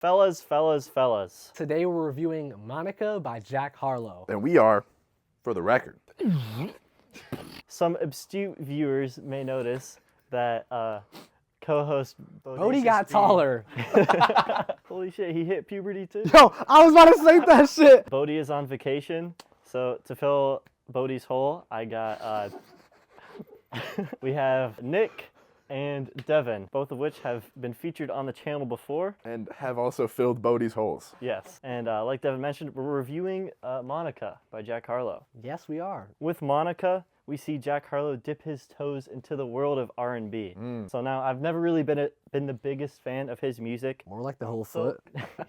Fellas. Today we're reviewing Monica by Jack Harlow. And we are, for the record. Some astute viewers may notice that co-host Bodie got taller. Holy shit, he hit puberty too? Yo, I was about to say that shit. Bodie is on vacation, so to fill Bodie's hole, I got, we have Nick and Devin, both of which have been featured on the channel before. And have also filled Bodie's holes. Yes, and like Devin mentioned, we're reviewing Monica by Jack Harlow. Yes, we are. With Monica, we see Jack Harlow dip his toes into the world of R&B. So now, I've never really been the biggest fan of his music. More like the whole foot.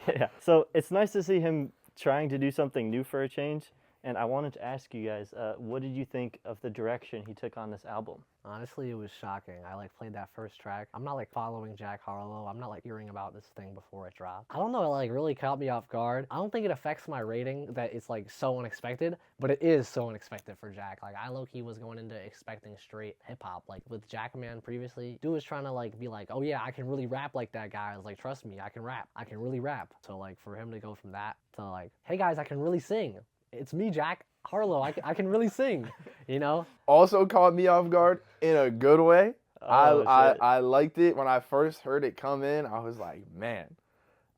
Yeah, so it's nice to see him trying to do something new for a change. And I wanted to ask you guys, what did you think of the direction he took on this album? Honestly, it was shocking. I played that first track. I'm not following Jack Harlow. I'm not hearing about this thing before it dropped. I don't know, it really caught me off guard. I don't think it affects my rating that it's so unexpected, but it is so unexpected for Jack. I low-key was going into expecting straight hip-hop. With Jackman previously, dude was trying to be oh yeah, I can really rap like that guy. I was trust me, I can rap. I can really rap. So for him to go from that to hey guys, I can really sing. It's me, Jack Harlow. I can really sing, Also caught me off guard in a good way. I liked it when I first heard it come in. I was like, man,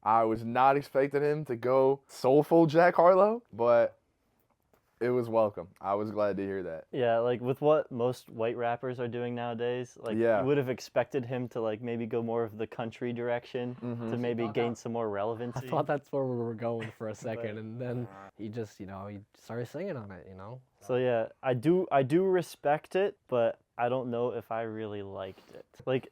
I was not expecting him to go soulful Jack Harlow, but it was welcome. I was glad to hear that. Yeah, with what most white rappers are doing nowadays, yeah. You would have expected him to maybe go more of the country direction to maybe gain some more relevancy. I thought that's where we were going for a second, and then he just, he started singing on it, So yeah, I do respect it, but I don't know if I really liked it.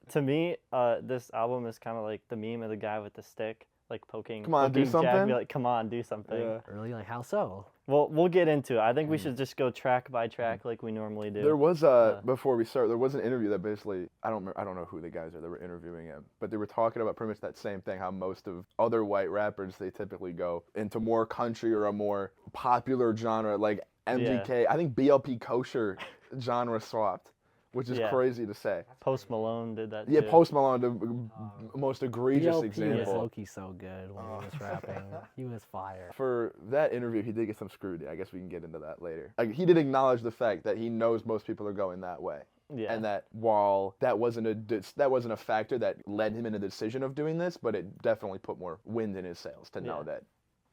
To me, this album is kind of the meme of the guy with the stick, poking. Come on, do Jack, something. be come on, do something. Yeah. Really, how so? Well, we'll get into it. I think we should just go track by track like we normally do. There was before we start, there was an interview that basically I don't know who the guys are that were interviewing him, but they were talking about pretty much that same thing. How most of other white rappers, they typically go into more country or a more popular genre, like MGK. Yeah. I think BLP Kosher genre swapped, which is crazy to say. Post Malone did that too. Yeah, Post Malone, the most egregious BLP example. was low-key so good when he was rapping. He was fire. For that interview, he did get some scrutiny. I guess we can get into that later. He did acknowledge the fact that he knows most people are going that way. Yeah. And that while that wasn't a factor that led him in the decision of doing this, but it definitely put more wind in his sails to know that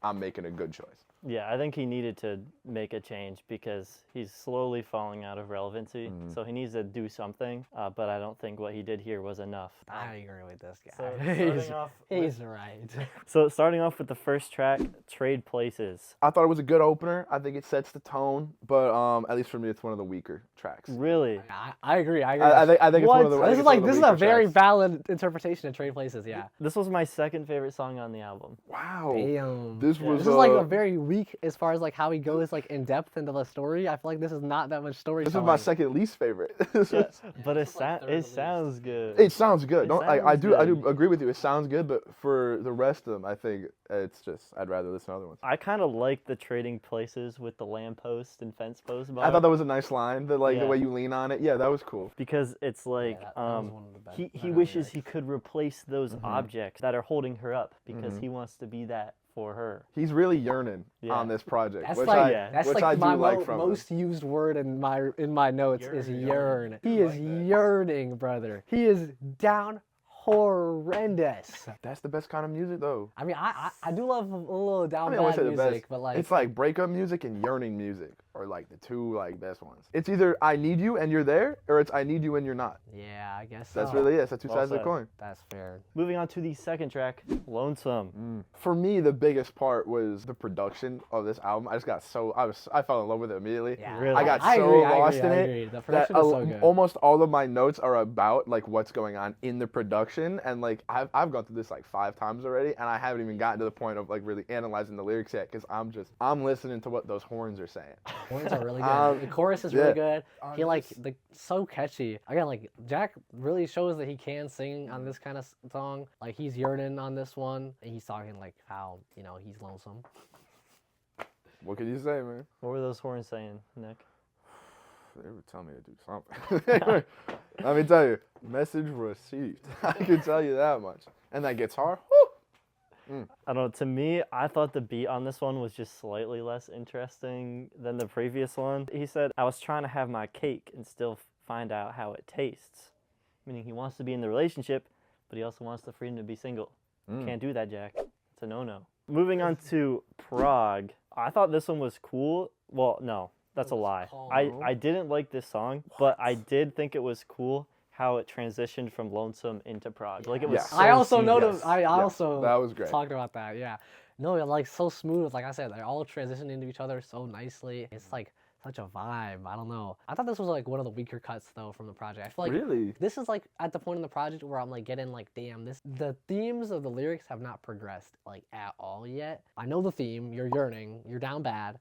I'm making a good choice. Yeah, I think he needed to make a change because he's slowly falling out of relevancy. So he needs to do something, but I don't think what he did here was enough. I agree with this guy. So he's right. So starting off with the first track, Trade Places. I thought it was a good opener. I think it sets the tone, but at least for me, it's one of the weaker tracks. Really? I agree. I think it's one of the. This is a very valid interpretation of Trade Places. Yeah. This was my second favorite song on the album. Wow. Damn. This was a very weak as far as how he goes in depth into the story. I feel like this is not that much story. This is my second least favorite. But it sounds good. It sounds good. I do agree with you. It sounds good, but for the rest of them, I think it's just I'd rather listen to other ones. I kind of like the trading places with the lamppost and fence post bar. I thought that was a nice line. The way you lean on it. Yeah, that was cool. Because it's he wishes he could replace those objects that are holding her up because he wants to be that for her. He's really yearning on this project, that's which I do my like from most used word in my notes is yearn. He is yearning, brother. He is down horrendous. That's the best kind of music, though. I mean, I do love a little down bad music, but it's breakup music and yearning music are the two best ones. It's either I need you and you're there, or it's I need you and you're not. Yeah, I guess that's really it. It's the two sides of the coin. That's fair. Moving on to the second track, Lonesome. For me, the biggest part was the production of this album. I fell in love with it immediately. Yeah, really? I got lost in it. The production is so good. Almost all of my notes are about what's going on in the production, and I've gone through this 5 times already, and I haven't even gotten to the point of really analyzing the lyrics yet because I'm listening to what those horns are saying. Horns are really good. The chorus is really good. He so catchy. Again, Jack really shows that he can sing on this kind of song. He's yearning on this one, and he's talking how he's lonesome. What can you say, man? What were those horns saying, Nick? They were telling me to do something. Let me tell you, message received. I can tell you that much. And that guitar, whoo! I don't know. To me, I thought the beat on this one was just slightly less interesting than the previous one. He said, I was trying to have my cake and still find out how it tastes. Meaning he wants to be in the relationship, but he also wants the freedom to be single. Can't do that, Jack. It's a no-no. Moving on to Prague. I thought this one was cool. Well, no, that's a lie. I didn't like this song, but I did think it was cool how it transitioned from Lonesome into Prague. Like it was so I also seamless. noticed. I also that was great. talked about that. Yeah. No, like so smooth. Like I said, they all transition into each other so nicely. It's like such a vibe. I don't know. I thought this was like one of the weaker cuts though from the project. I feel like Really? this is like at the point in the project where I'm like getting like, damn, the themes of the lyrics have not progressed like at all yet. I know the theme, you're yearning, you're down bad,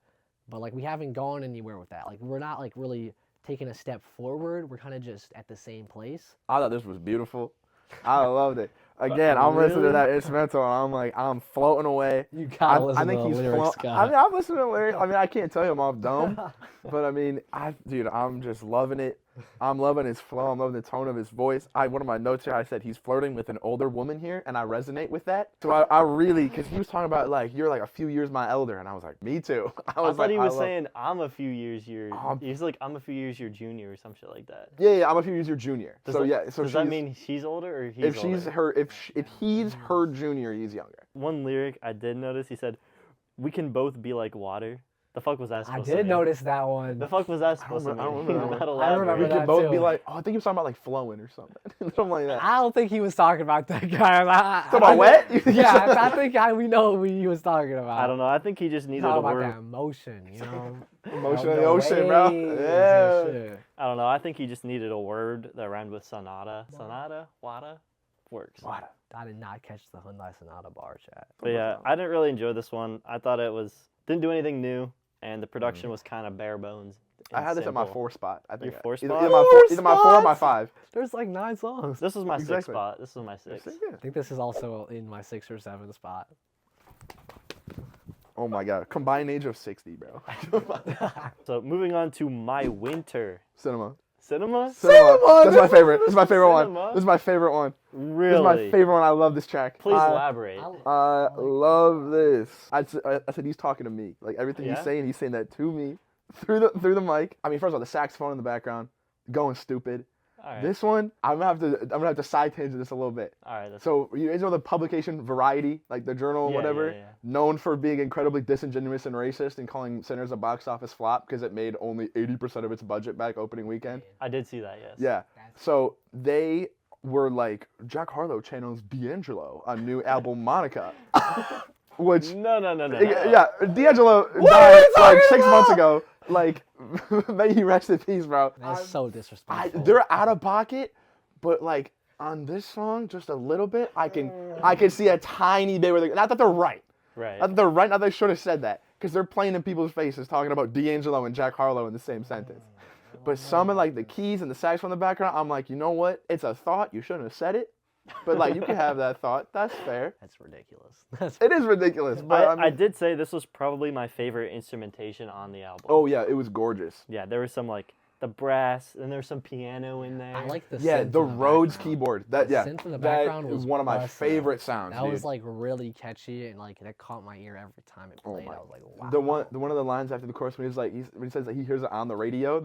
but like we haven't gone anywhere with that. Like we're not like really taking a step forward. We're kind of just at the same place. I thought this was beautiful. I loved it. Again, I'm listening to that instrumental and I'm like, I'm floating away. You gotta listen I think to the he's lyrics, I mean, I'm listening to the lyrics. I mean, I can't tell you I'm off dome, but I mean, dude, I'm just loving it. I'm loving his flow. I'm loving the tone of his voice. One of my notes here, I said he's flirting with an older woman here, and I resonate with that. So I really, because he was talking about like, you're like a few years my elder, and I was like, me too. I thought he was saying, I'm a few years he's like, I'm a few years your junior or some shit like that. Yeah, I'm a few years your junior. Does that mean she's older or he's if she's older? if he's her junior, he's younger. One lyric I did notice, he said, we can both be like water. The fuck was that supposed to mean? I did notice that one. The fuck was that supposed to mean? I don't remember that one. I remember We that could both too. be like, I think he was talking about like flowing or something. Something like that. I don't think he was talking about that guy. Talking about wet? Yeah, I think we know who he was talking about. I don't know. I think he just needed a Talking about word. that emotion, you know? Emotion in the ocean, bro. waves Yeah. and shit. I don't know. I think he just needed a word that rhymed with sonata. Sonata? Wada? Works. What? I did not catch the Hyundai Sonata bar chat. But yeah, I didn't really enjoy this one. I thought it didn't do anything new, and the production was kind of bare bones. I had this at my simple. 4 spot. I think Your 4 spot? Either my 4 or my 5. There's like 9 songs. This was my 6th Exactly. spot. This was my 6th. I think this is also in my 6 or 7 spot. Oh my god, combined age of 60, bro. So moving on to my winter. Cinema. Cinema? That's my favorite. This is my favorite one. Cinema? This is my favorite one. Really? This is my favorite one. I love this track. Please elaborate. I love this. I said he's talking to me. Like everything Yeah? he's saying that to me through the mic. I mean, first of all, the saxophone in the background, going stupid. All right. This one, I'm gonna have to side tangent this a little bit. All right. So you guys know the publication Variety, like the journal or Yeah, whatever, yeah. known for being incredibly disingenuous and racist and calling Sinners a box office flop because it made only 80% of its budget back opening weekend. I did see that, yes. Yeah. So they were like, Jack Harlow channels D'Angelo on new album Monica. Which, No. yeah, D'Angelo died like 6 months ago. Like, may he rest in peace, bro. That's so disrespectful. They're out of pocket, but like on this song, just a little bit, I can see a tiny bit where not that they're right. Right. Not that they're right, not that they should have said that. Because they're playing in people's faces talking about D'Angelo and Jack Harlow in the same sentence. But some of like the keys and the sax in the background, I'm like, you know what? It's a thought. You shouldn't have said it. But like you can have that thought. That's fair. That's ridiculous. It is ridiculous. But I did say this was probably my favorite instrumentation on the album. oh yeah, it was gorgeous. Yeah, there was some like the brass, and there was some piano in there. I like the Yeah, synth the in the Rhodes background. keyboard. The synth in the background that was is one of my busted. favorite sounds. That dude. was like really catchy and like that caught my ear every time it played. my- I was like, wow. The one of the lines after the chorus when he's like when he says that he hears it on the radio,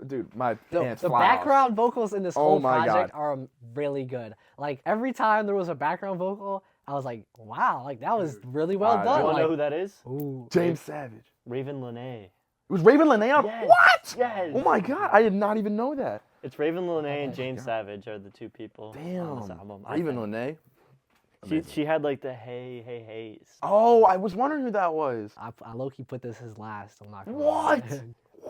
dude, my pants The fly off. background vocals in this Oh whole my project God. are really good. Like every time there was a background vocal, I was like, wow, like that was really well I done. You want to know Like, who that is? ooh. James Savage. Raven Lene. It was Raven Lene on Yes. what? Yes. Oh my god, I did not even know that. It's Raven Lene and James Savage are the two people on this Damn. album. I Raven think. Lene. She had like the hey. Oh, I was wondering who that was. I low-key put this as last. I'm not gonna What? lie.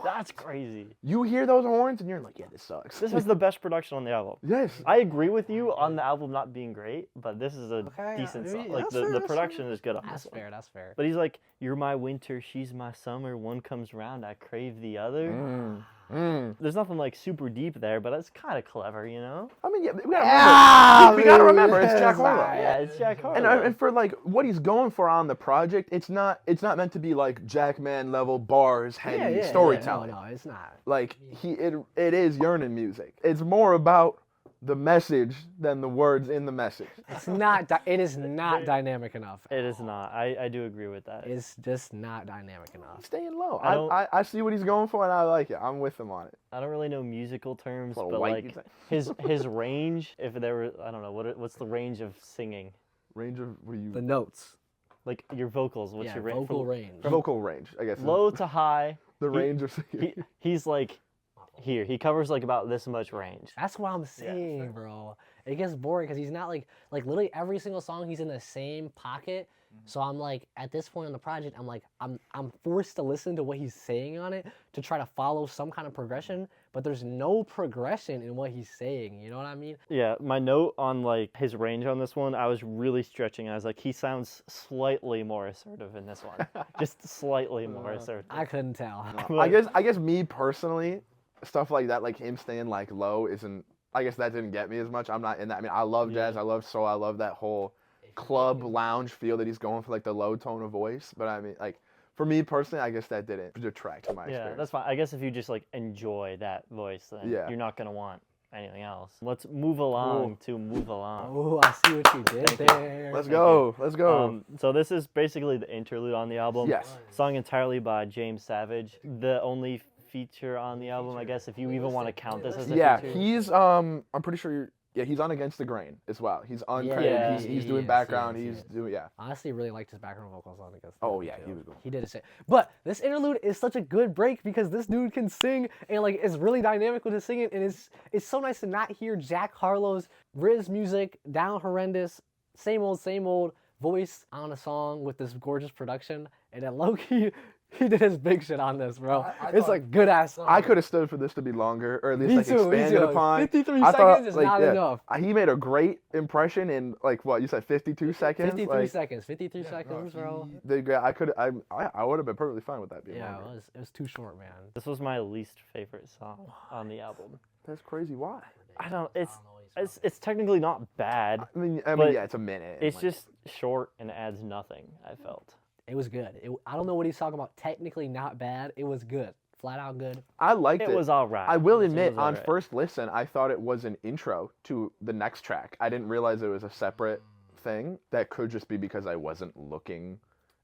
That's crazy. You hear those horns and you're like, yeah, this sucks. This has the best production on the album. Yes. I agree with you on the album not being great, but this is a Okay, decent yeah, song. yeah, Like that's the fair, that's production is good on That's this one. fair. That's fair. But he's like, you're my winter, she's my summer. One comes round, I crave the other. There's nothing like super deep there, but it's kind of clever, you know? I mean, yeah, we gotta remember, it's Jack Harlow. Yeah, it's Jack Harlow. And for like what he's going for on the project, it's not meant to be like Jackman level bars, heady storytelling. No, it's not. Like it is yearning music. It's more about the message than the words in the message. It's not. It is not dynamic enough. It is not. I do agree with that. It's just not dynamic enough. Staying low. I don't- I see what he's going for, and I like it. I'm with him on it. I don't really know musical terms, What a but white like you his range, if there were, I don't know, what's the range of singing? Range of what do you? The notes. Like your vocals, what's Yeah, your range? vocal range. Vocal range, I guess. Low to high. The range of singing. He's like here. He covers like about this much range. That's what I'm saying, bro. It gets boring because he's not like literally every single song he's in the same pocket. So I'm like, at this point in the project, I'm like, I'm forced to listen to what he's saying on it to try to follow some kind of progression, but there's no progression in what he's saying. You know what I mean? Yeah, my note on like his range on this one, I was really stretching. I was like, he sounds slightly more assertive in this one, just slightly more assertive. I couldn't tell. I guess me personally, stuff like that, like him staying like low, isn't. I guess that didn't get me as much. I'm not in that. I mean, I love jazz. I love soul. I love that whole club lounge feel that he's going for, like the low tone of voice. But I mean, like for me personally, I guess that didn't detract from my Yeah, experience. that's fine. I guess if you just like enjoy that voice, then Yeah. you're not gonna want anything else. Let's move along to move along. Oh, I see what you did there. Let's go. Let's go. So this is basically the interlude on the album. Yes. Sung entirely by James Savage. The only feature on the album, I guess, if you even want to count this as a Yeah, feature. he's I'm pretty sure he's on Against the Grain as well. He's uncredited. Yeah. He's doing Yes, background. yes, He's yes. doing Honestly, really liked his background vocals on it. Oh yeah, he was good. He did it. But this interlude is such a good break because this dude can sing and like is really dynamic with his singing, and it's so nice to not hear Jack Harlow's Riz music, down horrendous, same old voice on a song with this gorgeous production, and then low-key, he did his big shit on this, bro. It's a good ass song. I could have stood for this to be longer, or at least Me like too, me expanded too. upon. 53 I seconds is not enough. He made a great impression in like what you said, 52 seconds. 53 seconds, 53 seconds, bro. I would have been perfectly fine with that being Yeah, longer. it was too short, man. This was my least favorite song on the album. That's crazy. Why? I don't. It's technically not bad. I mean, But yeah, it's a minute. It's like- just short and adds nothing. I felt. It was good. I don't know what he's talking about. Technically not bad. It was good. Flat out good. I liked it. It was alright. I will It admit, was on alright. first listen, I thought it was an intro to the next track. I didn't realize it was a separate thing. That could just be because I wasn't looking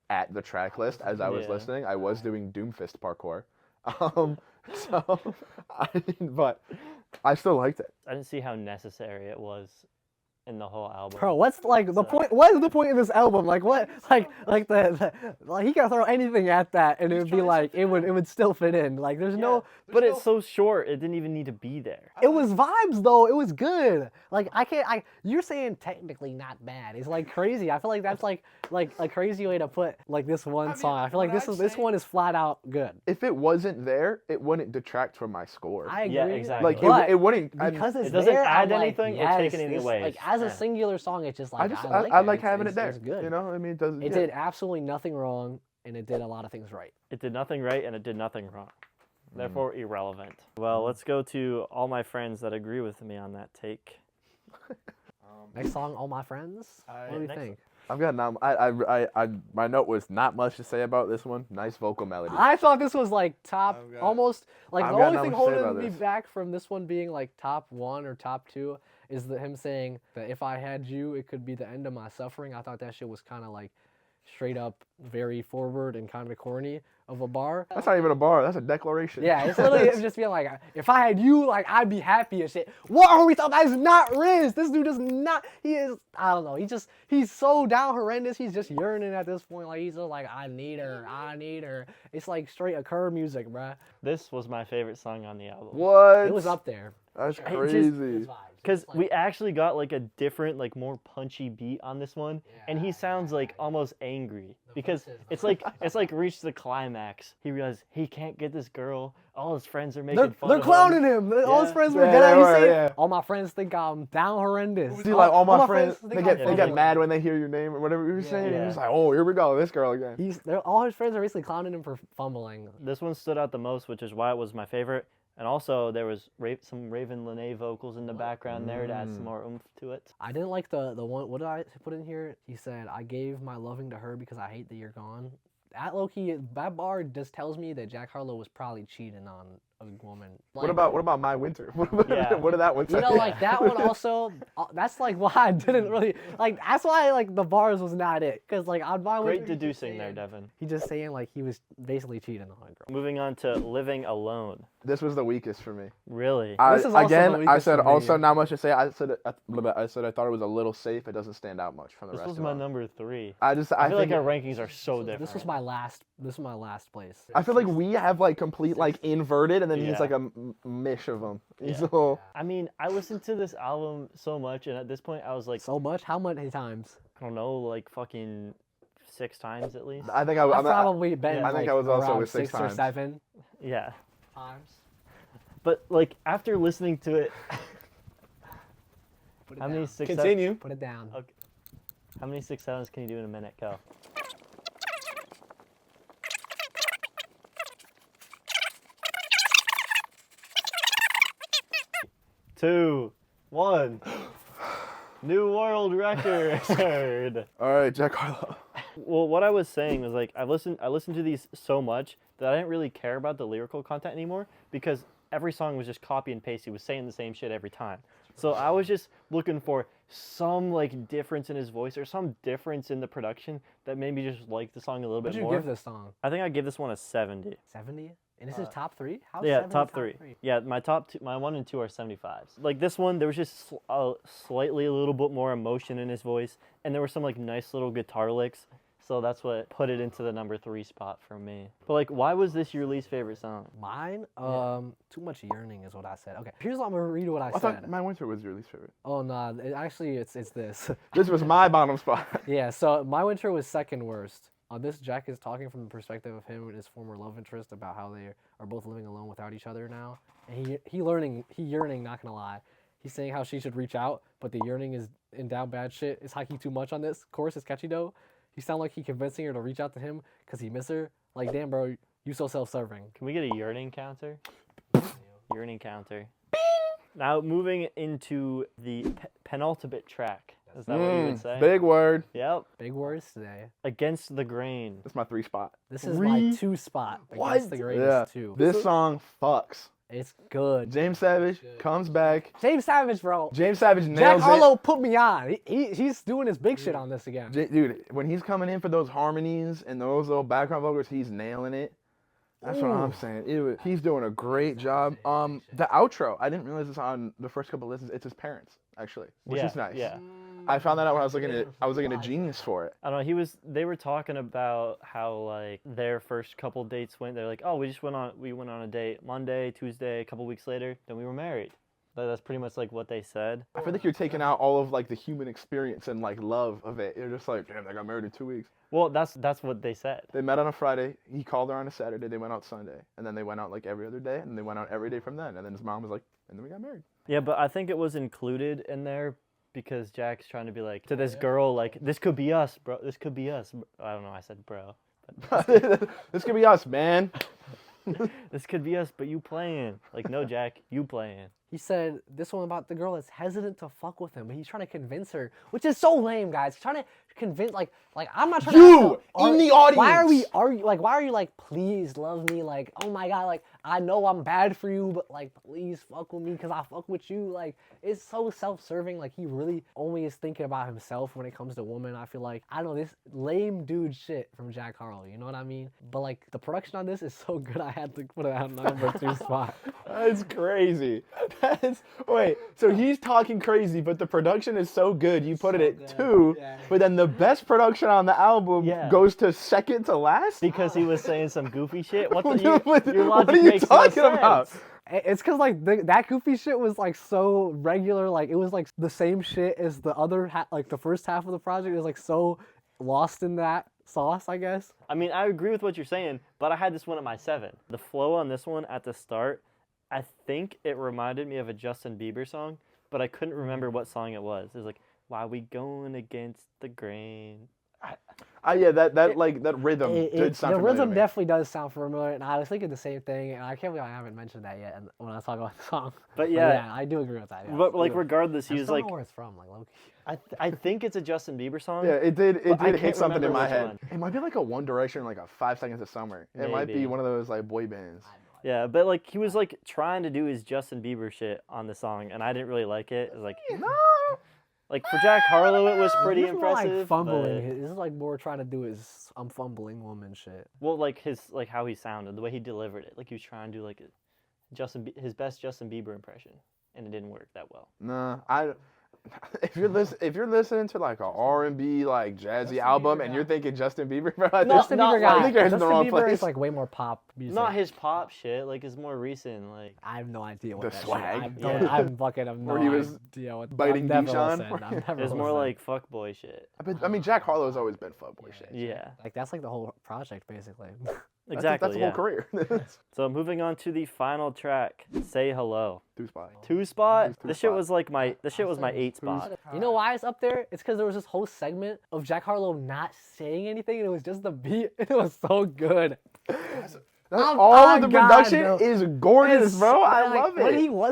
at the track list as I was Yeah. listening. I was doing Doomfist parkour. But I still liked it. I didn't see how necessary it was in the whole album. Bro, what's like the point? What is the point of this album? Like what? Like he can throw anything at that, and it would be like it would still fit in. Like there's no. But it's so short. It didn't even need to be there. It was vibes though. It was good. Like I can't. You're saying technically not bad. It's like crazy. I feel like that's like a crazy way to put like this one song. I feel like this one is flat out good. If it wasn't there, it wouldn't detract from my score. I agree. Yeah, exactly. Like But it wouldn't. because it's It doesn't there, add I'm like, anything or yes, take anything this- away. Like It's- as a yeah. singular song, it's just like I like having it there. It's good. You know, I mean, it does. It did absolutely nothing wrong, and it did a lot of things right. It did nothing right and it did nothing wrong. Mm. Therefore, irrelevant. Well, let's go to all my friends that agree with me on that take. Next song, All My Friends. What do you next- think? I've got my note was not much to say about this one. Nice vocal melody. I thought this was like top, almost like I've the got only not thing much to say holding about me this. back from this one being like top 1 or top 2 is him saying that if I had you, it could be the end of my suffering. I thought that shit was kind of like straight up very forward and kind of corny of a bar. That's not even a bar. That's a declaration. Yeah, it's literally just being like, if I had you, like, I'd be happy and shit. What are we talking about? That is not Riz. This dude is not, he is, I don't know. He's so down horrendous. He's just yearning at this point. Like, he's just like, I need her. It's like straight Occur music, bruh. This was my favorite song on the album. What? It was up there. That's just- crazy. Because we actually got like a different, like more punchy beat on this one, and he sounds like almost angry because it's like reached the climax. He realized he can't get this girl. All his friends are making fun They're of clowning him. him. All his Yeah. friends were Yeah, good at they it. were, He said, yeah. all my friends think I'm down horrendous. See, like all my friends, think they I'm get horrible. mad when they hear your name or whatever you were saying. Yeah. And he's like, oh, here we go, this girl again. All his friends are basically clowning him for fumbling. This one stood out the most, which is why it was my favorite. And also, there was some Raven Lene vocals in the background there to add some more oomph to it. I didn't like the one. What did I put in here? He said, "I gave my loving to her because I hate that you're gone." That low-key, that bar just tells me that Jack Harlow was probably cheating on a woman. What about My Winter? Yeah. What did that one say? You know, like that one also. That's like why I didn't really like. That's why like the bars was not it. Cause like on my Great Winter, deducing there, Devin. he just saying like he was basically cheating on a girl. Moving on to Living Alone. This was the weakest for me. Really? This is also the I weakest said for me. also not much to say. I said I thought it was a little safe. It doesn't stand out much from the This rest was of my them. number 3. I feel think like our rankings are so different. This was my last. This was my last place. I feel like we have like complete like inverted, and then Yeah. he's like a mish of them. He's Yeah. a little. I mean, I listened to this album so much, and at this point, I was like, So much. How many times? I don't know, like fucking 6 times at least. I think I've probably been. yeah. I think like, I was also around with 6 6 or times. 7 Yeah. times. But like after listening to it, Put it how many down. 6 Continue. Put it down. Okay. How many 6 7s can you do in a minute? Go. 2, 1. New world record. All right, Jack Harlow. Well, what I was saying was like I listened to these so much that I didn't really care about the lyrical content anymore because every song was just copy and paste. He was saying the same shit every time. So I was just looking for some like difference in his voice or some difference in the production that made me just like the song a little What'd bit you more. give this song? I think I give this one a 70. 70? And this is top 3? How's Yeah, 70 top 3. Yeah, my top 2, my 1 and 2 are 75s. Like this one, there was just slightly a little bit more emotion in his voice, and there were some like nice little guitar licks. So that's what put it into the number 3 spot for me. But like, why was this your least favorite song? Mine? Too much yearning is what I said. Okay, here's what I'm gonna read what I I said. thought My Winter was your least favorite. Oh no, actually it's this. This was my bottom spot. Yeah, so My Winter was second worst. This Jack is talking from the perspective of him and his former love interest about how they are both living alone without each other now. And he yearning, not gonna lie. He's saying how she should reach out, but the yearning is in down bad shit. Is hiking too much on this? Chorus is catchy though. He sound like he convincing her to reach out to him because he miss her. Like, damn bro, you so self-serving. Can we get a yearning counter? Yearning counter. Now moving into the penultimate track. Is that what you would say? Big word. Yep. Big words today. Against the Grain. That's my 3 spot. This is my 2 spot. What? Against the Grain Yeah. is 2. This song fucks. It's good. James Savage comes back. James Savage, bro. James Savage Jack nails Harlow put me on. He's doing his big shit on this again. it. Dude, when he's coming in for those harmonies and those little background vocals, he's nailing it. That's what I'm saying. He's doing a great job. The outro, I didn't realize this on the first couple listens. It's his parents, actually, which is nice. Yeah. I found that out when I was looking at Genius for it. I don't know. They were talking about how like their first couple dates went. They're like, oh, we went on a date Monday, Tuesday, a couple weeks later, then we were married. That's pretty much like what they said. I feel like you're taking out all of like the human experience and like love of it. You're just like, damn, they got married in 2 weeks. Well, that's what they said. They met on a Friday. He called her on a Saturday. They went out Sunday, and then they went out like every other day, and they went out every day from then. And then his mom was like, and then we got married. Yeah, but I think it was included in there because Jack's trying to be like to this girl, like this could be us, bro. This could be us. I don't know. I said bro. But This could be us, man. this could be us, but you playing. Like no, Jack, you playing. He said this one about the girl that's hesitant to fuck with him, but he's trying to convince her, which is so lame, guys. He's trying to convince, like I'm not trying You, to. in the audience. Why are you like, please love me? Like, oh my God, like I know I'm bad for you, but like please fuck with me because I fuck with you. Like it's so self-serving. Like he really only is thinking about himself when it comes to women. I feel like, I don't know, this lame dude shit from Jack Harlow. You know what I mean? But like the production on this is so good, I had to put it on number 2 spot. That's crazy. Wait, so he's talking crazy, but the production is so good. You put it at 2, but then the best production on the album goes to second to last? Because he was saying some goofy shit. What What your are logic you makes no talking about? sense. It's because like that goofy shit was like so regular, like it was like the same shit as the other like the first half of the project. It was like so lost in that sauce, I guess. I mean, I agree with what you're saying, but I had this one at my 7. The flow on this one at the start, I think it reminded me of a Justin Bieber song, but I couldn't remember what song it was. It was like, why we going against the grain? Yeah, that rhythm did sound the familiar rhythm to me. definitely does sound familiar, and I was thinking the same thing, and I can't believe I haven't mentioned that yet when I was talking about the song. But yeah, I do agree with that. Yeah. but like regardless, he I was still like, don't know where it's from, like low-key. I think it's a Justin Bieber song. Yeah, it did But I hit can't something in remember my which head. one. It might be like a One Direction, like a 5 Seconds of Summer. It might be Maybe. one of those like boy bands. Yeah, but like he was like trying to do his Justin Bieber shit on the song, and I didn't really like it. It was like, like for Jack Harlow, it was pretty This is more impressive. like fumbling. but- This is like more trying to do his I'm fumbling woman shit. well, like how he sounded, the way he delivered it, like he was trying to do like his best Justin Bieber impression, and it didn't work that well. Nah, if you're listening to like a R&B like jazzy album and you're thinking Justin Bieber, bro, Justin not Bieber like- I think you're in Justin the wrong Bieber place. is like way more pop music. Not his pop shit, like his more recent, like I have no idea what The that swag? shit. Yeah. I'm fucking have no Where he was idea what biting I've never Dijon? listened. I've never it's more listened. like fuckboy shit. I mean, Jack Harlow's always been fuckboy shit. Yeah, like that's like the whole project basically. exactly. That's the yeah. whole career. So moving on to the final track, "Say Hello." 2-spot. 2-spot. Two This shit spot. was like my 8-spot. You know why it's up there? It's because there was this whole segment of Jack Harlow not saying anything, and it was just the beat. It was so good. All of the God, production bro. is gorgeous, It's bro. so- I like, love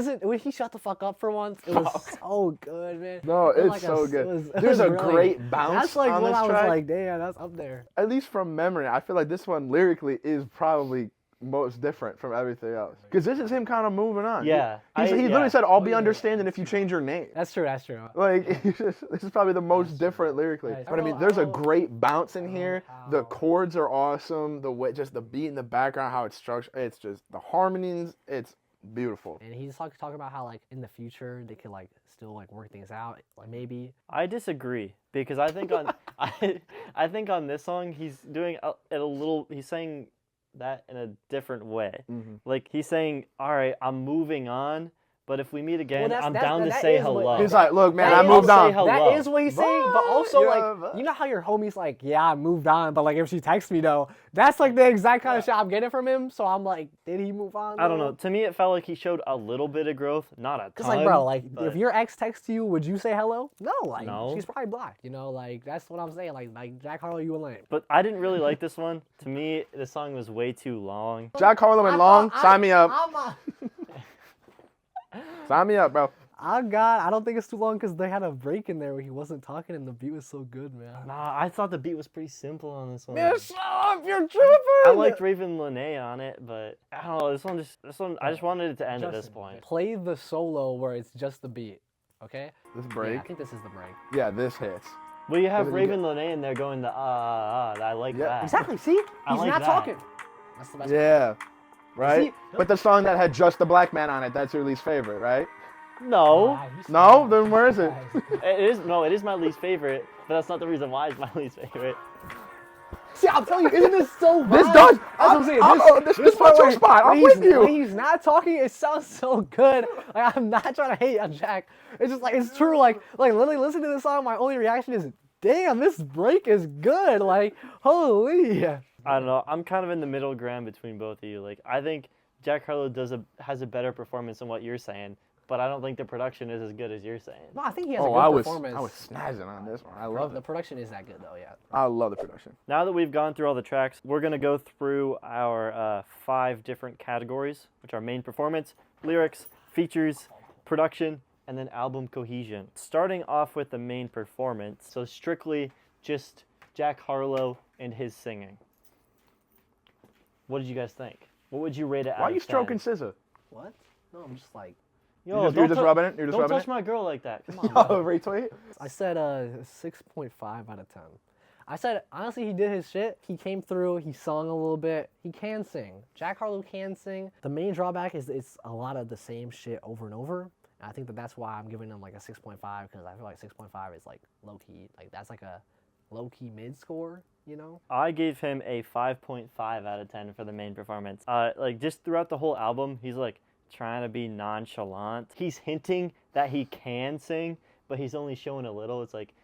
it. When he shut the fuck up for once, it was so good, man. No, It was it's like so it good. was- it There's was a really- great bounce That's like on when this I was track. like, damn, that's up there. At least from memory, I feel like this one lyrically is probably most different from everything else. Because this is him kind of moving on. Yeah, He yeah. literally said, "I'll be understanding if you change your name." That's true. That's true. Like, this is probably the most different lyrically. Nice. But I mean, there's a great bounce in here. The chords are awesome. The way, just the beat in the background, how it's structured. It's just the harmonies. It's beautiful. And he's talking about how like in the future they could like still like work things out. Like maybe I disagree because I think on I think on this song he's doing it a little. He's saying that in a different way. Like he's saying, "All right, I'm moving on, but if we meet again, that's- I'm that's- down to that say is what- hello." He's like, "Look, man, That I is- moved I'll on." say hello. that is what he's saying, but also Yeah, like but- you know how your homie's like, yeah, I moved on, but like if she texts me though, that's like the exact kind of shit I'm getting from him. So I'm like, did he move on? I don't though? know. To me, it felt like he showed a little bit of growth, not a ton. Cause like, bro, like but- if your ex texts you, would you say hello? No, like No. she's probably blocked. You know, like that's what I'm saying. Like Jack Harlow, you a lame. But I didn't really like this one. To me, the song was way too long. Jack Harlow and Long, sign me up. Sign me up, bro. Oh God, I don't think it's too long because they had a break in there where he wasn't talking and the beat was so good, man. Nah, I thought the beat was pretty simple on this one. Shut up, you're tripping. I liked Raven Lene on it, but I don't know. This one, I just wanted it to end at this point. Play the solo where it's just the beat, okay? This Yeah, break. I think this is the break. Yeah, this hits. Well, you have Doesn't he Raven Lene in there going the I like Yeah. that. Exactly. See, I he's like not that. talking. That's the best. Yeah. Right? See- But the song that had just the black man on it, that's your least favorite, right? No, No? Then where is it? it is my least favorite, but that's not the reason why it's my least favorite. See, I'm telling you, isn't this so This vibe? does. That's what I'm saying. This part puts your where- spot. I'm when with he's- you. When he's not talking, it sounds so good. Like I'm not trying to hate on Jack. It's just like it's true. Like literally listening to this song, my only reaction is, damn, this break is good. Like holy. I don't know. I'm kind of in the middle ground between both of you. Like, I think Jack Harlow has a better performance than what you're saying, but I don't think the production is as good as you're saying. No, I think he has a Oh, good I was performance. snazzing on this one. I love The it. production is that good though. Yeah. I love the production. Now that we've gone through all the tracks, we're going to go through our 5 different categories, which are main performance, lyrics, features, production, and then album cohesion. Starting off with the main performance, so strictly just Jack Harlow and his singing. What did you guys think? What would you rate it out Why are of you 10? stroking SZA? What? No, I'm just like. Yo, You're just rubbing it? You're just don't rubbing touch it? my girl like that. Come on. Oh, retweet? I said 6.5 out of 10. I said honestly he did his shit. He came through. He sung a little bit. He can sing. Jack Harlow can sing. The main drawback is it's a lot of the same shit over and over. And I think that's why I'm giving him like a 6.5 because I feel like 6.5 is like low key. Like that's like a low key mid score. You know. I gave him a 5.5 out of 10 for the main performance. Like just throughout the whole album, he's like trying to be nonchalant. He's hinting that he can sing, but he's only showing a little. It's like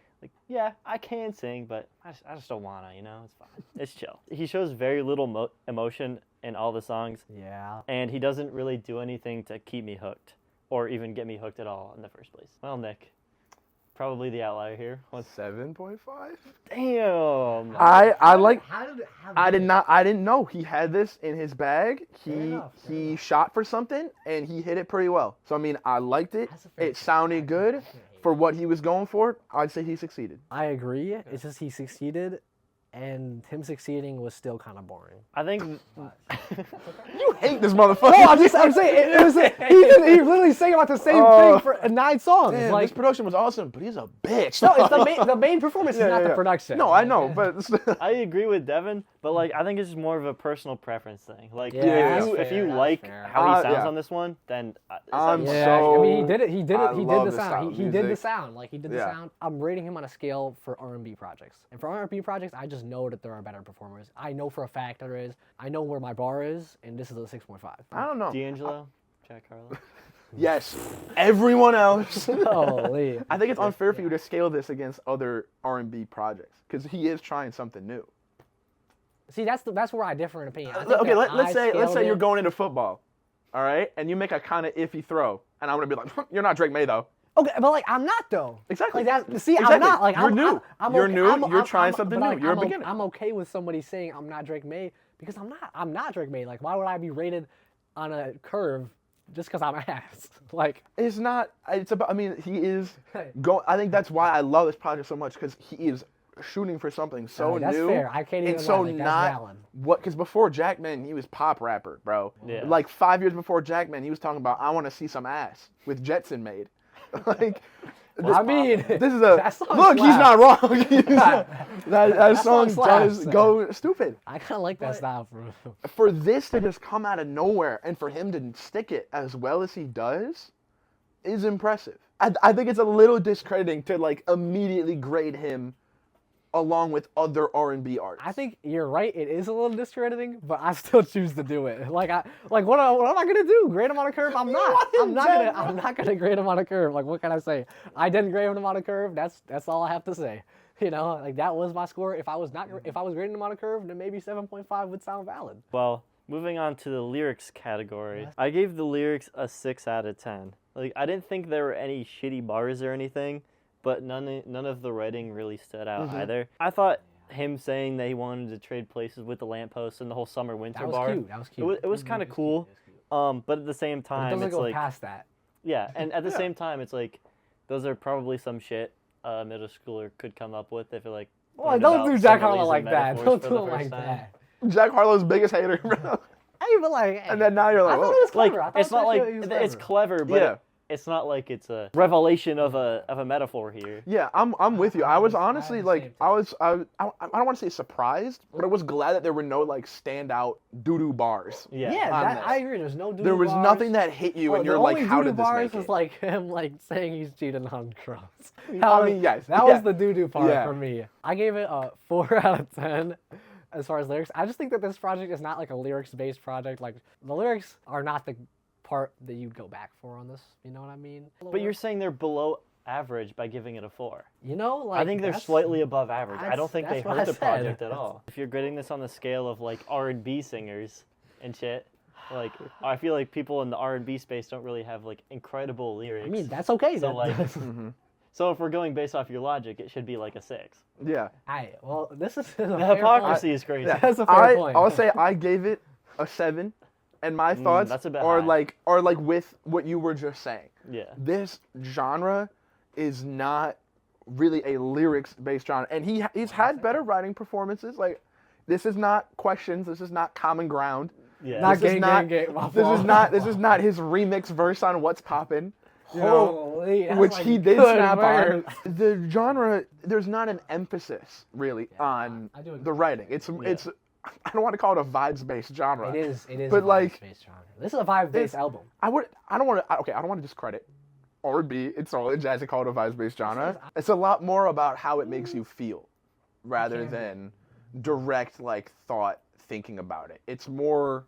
yeah, I can sing, but I just don't wanna. You know, it's fine. It's chill. He shows very little emotion in all the songs, Yeah. and he doesn't really do anything to keep me hooked or even get me hooked at all in the first place. Well, Nick, probably the outlier here. 7.5? Damn. I like. How did it have I didn't know he had this in his bag. enough, fair He shot for something and he hit it pretty well. So I mean, I liked it. That's a fair It sounded good for what he was going for. I'd say he succeeded. I agree. It's just he succeeded, and him succeeding was still kind of boring. I think You hate this motherfucker. No, I'm saying it was he literally sang about the same thing for 9 songs. Damn, Like, this production was awesome, but he's a bitch. no, it's the main performance, is not the production. No, I know, but I agree with Devin, but like I think it's just more of a personal preference thing. Like Yeah, if you that's like fair. how he sounds Yeah. on this one, then I'm it's- Yeah, so- I mean, he did it. I He did love the this style sound. of He did the music. sound. Like he did the Yeah. sound. I'm rating him on a scale for R&B projects. And for R&B projects, I just know that there are better performers. I know for a fact there is. I know where my bar is, and this is a 6.5. I don't know. D'Angelo, Jack Harlow. Yes, everyone else. Holy. I think it's unfair for you to scale this against other R&B projects because he is trying something new. See, that's where I differ in opinion. I think Okay, that let's I say scaled you're it- going into football, all right, and you make a kind of iffy throw, and I'm gonna be like, you're not Drake May though. Okay, but like I'm not though. Exactly. Like that. See, I'm Exactly. not. Like You're I'm new. I'm You're okay- new. I'm- You're I'm- trying I'm- something but, new. like, You're a I'm beginner. I'm okay with somebody saying I'm not Drake May because I'm not Drake May. Like, why would I be rated on a curve just because I'm ass? Like, It's not. It's about. I mean, he is going. I think that's why I love this project so much because he is shooting for something so that's new. fair. I can't even and so lie. Like, that's not valid. what. Because before Jackman, he was pop rapper, bro. Yeah. Like 5 years before Jackman, he was talking about I want to see some ass with Jetson made. Like. I mean, This is a that song look. He's slaps. not wrong. that song song does slaps. go stupid. I kind of like that style from him. For this to just come out of nowhere and for him to stick it as well as he does is impressive. I think it's a little discrediting to like immediately grade him along with other R&B artists. I think you're right. It is a little discrediting, but I still choose to do it. Like what am I gonna do? Grade him on a curve? I'm not. I'm not gonna grade him on a curve. Like, what can I say? I didn't grade him on a curve. That's all I have to say. You know, like that was my score. If I was grading him on a curve, then maybe 7.5 would sound valid. Well, moving on to the lyrics category, I gave the lyrics a 6 out of 10. Like I didn't think there were any shitty bars or anything, but none of the writing really stood out either. I thought him saying that he wanted to trade places with the lamppost and the whole summer winter That was bar. cute. That was cute. It was kind of cool. But at the same It time, doesn't it's go like past that. yeah, and at the same time, it's like those are probably some shit a middle schooler could come up with if it like. Well, learned don't about do Jack similes Harlow and like that. metaphors Don't for do the him first like time. that. Jack Harlow's biggest hater, bro. I even like. And then now you're like, I thought whoa. it was Like clever. I thought it's not like he was it's clever, but Yeah. it's not like it's a revelation of a metaphor here. Yeah, I'm with you. I was honestly the like, same I don't want to say surprised, but I was glad that there were no like standout doo-doo bars. Yeah. Yeah, on that, this. I agree. There's no doo-doo There was bars. nothing that hit you, and The you're like, only how doo-doo did this bars make was it? like him like saying he's cheating on girls. I mean, yes, That yeah. was the doo-doo part Yeah. for me. I gave it a 4 out of 10 as far as lyrics. I just think that this project is not like a lyrics-based project. Like, the lyrics are not the part that you'd go back for on this. You know what I mean? But you're saying they're below average by giving it a 4. You know, like, I think they're that's- slightly above average. I don't think they that's what hurt I the said. project at all. If you're grading this on the scale of like R&B singers and shit, like I feel like people in the R&B space don't really have like incredible lyrics. I mean, that's okay. So That- like, Mm-hmm. so if we're going based off your logic, it should be like a 6. Yeah. Alright, well, this is The hypocrisy is crazy. Yeah. That's a fair point. I'll say I gave it a 7, and my thoughts that's a bit are high. like with what you were just saying. Yeah. This genre is not really a lyrics-based genre, and he's had better writing performances. Like, this is not Questions. This is not Common Ground. Yeah. Not This is gang, not- gang, gang. my This fault. is not. This is not his remix verse on What's Poppin'. You know, Holy, that's which like he did good snap words. on. The genre, there's not an emphasis really on I do agree. the writing. It's I don't want to call it a vibes-based genre. It is. But, a like, vibes-based genre. This is a vibe-based album. I don't want to discredit R&B. It's all jazz to call it a vibes-based genre. It's a lot more about how it makes you feel rather than direct like thought thinking about it. It's more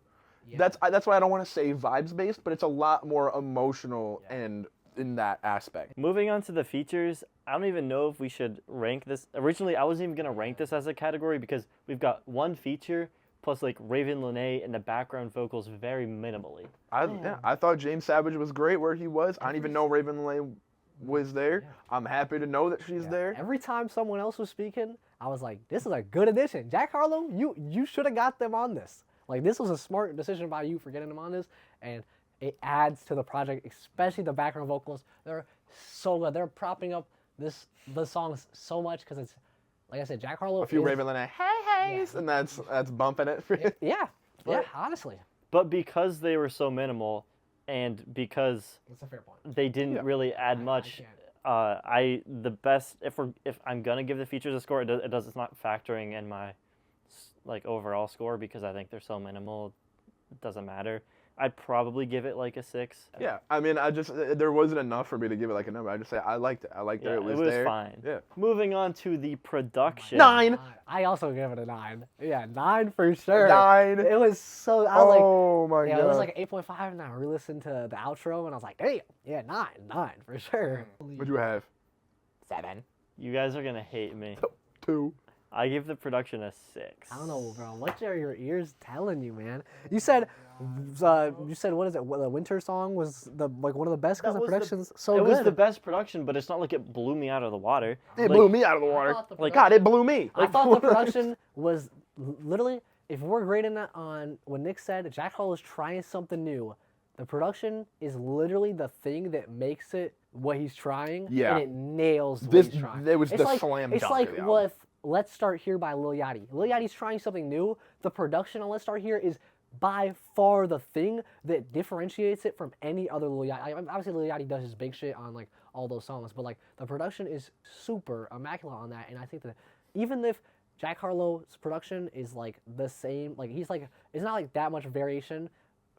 that's why I don't want to say vibes-based, but it's a lot more emotional and in that aspect. Moving on to the features, I don't even know if we should rank this. Originally, I wasn't even going to rank this as a category because we've got one feature plus like Raven Lene and the background vocals very minimally. I thought James Savage was great where he was. I didn't even know Raven Lane was there. I'm happy to know that she's there. Every time someone else was speaking, I was like, "This is a good addition, Jack Harlow. You should have got them on this. Like, this was a smart decision by you for getting them on this, and it adds to the project, especially the background vocals. They're so good. They're propping up the songs so much because Like I said, Jack Harlow. A few is, Raven Lene, hey, and that's bumping it for you. Yeah, Yeah. honestly. But because they were so minimal, and because That's a fair point. they didn't Yeah. really add much, the best if I'm gonna give the features a score, it's not factoring in my like overall score because I think they're so minimal, it doesn't matter. I'd probably give it like a 6. Yeah, I mean, there wasn't enough for me to give it like a number. I just say I liked it. I liked that Yeah, it was it was there. fine. Yeah. Moving on to the production. 9. I also give it a 9. Yeah, 9 for sure. 9. It was so. I was Oh my like, god. yeah, it was like an 8.5, and I re-listened to the outro, and I was like, damn, yeah, 9 for sure. What'd you have? 7. You guys are gonna hate me. 2. I give the production a 6. I don't know, bro. What are your ears telling you, man? You said what is it? The winter song was one of the best because the production's so It good. was the best production, but it's not like it blew me out of the water. It Like, blew me out of the water. Like, God, it blew me. I thought the production was literally, if we're grading that on what Nick said, Jack Harlow is trying something new. The production is literally the thing that makes it what he's trying, Yeah. and it nails what This he's trying. it was It's the like, slam It's dunk like of the what album. Let's Start Here by Lil Yachty. Lil Yachty's trying something new. The production on Let's Start Here is by far the thing that differentiates it from any other Lil Yachty. Obviously, Lil Yachty does his big shit on like all those songs, but like the production is super immaculate on that, and I think that even if Jack Harlow's production is like the same, like he's like it's not like that much variation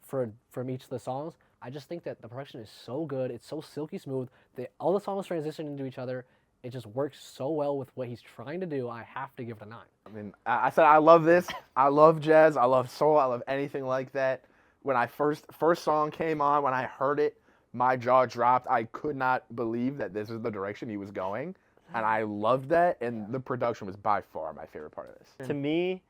from each of the songs. I just think that the production is so good, it's so silky smooth that all the songs transition into each other. It just works so well with what he's trying to do. I have to give it a 9. I mean, I said I love this. I love jazz. I love soul. I love anything like that. When I first song came on, when I heard it, my jaw dropped. I could not believe that this is the direction he was going, and I loved that. And the production was by far my favorite part of this. To me,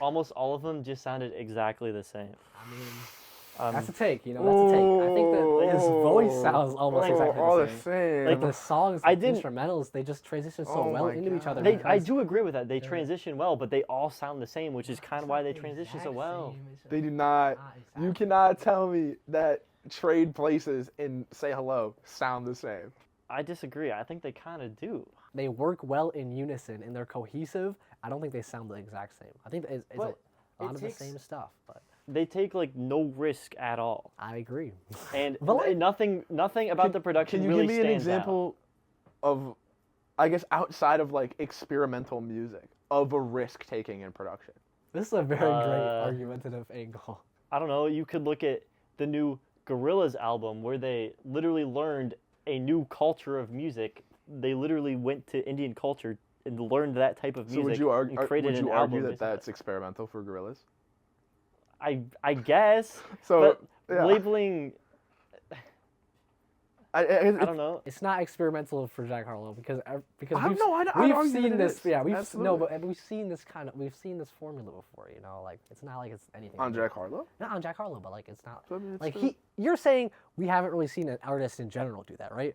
almost all of them just sounded exactly the same. I mean, that's a take, you know. That's a take. I think that his voice sounds almost exactly all the the same. same. Like the songs, I the didn't- instrumentals, they just transition so Oh well my into each God. other. I because do agree with that. They transition well, but they all sound the same, which is kind of why they transition so well. They do not. You cannot tell me that Trade Places and Say Hello sound the same. I disagree. I think they kind of do. They work well in unison and they're cohesive. I don't think they sound the exact same. I think it's But a lot it of takes- the same stuff, but They take like no risk at all, I agree. and But, like- nothing about the production Can you really give me an stands example of, I guess, outside of like experimental music, of a risk taking in production? This is a very great argumentative angle. out. I don't know. You could look at the new Gorillaz album where they literally learned a new culture of music. They literally went to Indian culture and learned that type of So music would you argue, and created would you an argue album. that based on that's experimental for Gorillaz? I guess, So but yeah. labeling, I don't know. It's not experimental for Jack Harlow because I'd we've argue seen that it this. is. Yeah, we've Absolutely. but we've seen this formula before. You know, like it's not like it's anything. On new. Jack Harlow? Not on Jack Harlow, but like it's not. So, I mean, it's Like still- you're saying we haven't really seen an artist in general do that, right?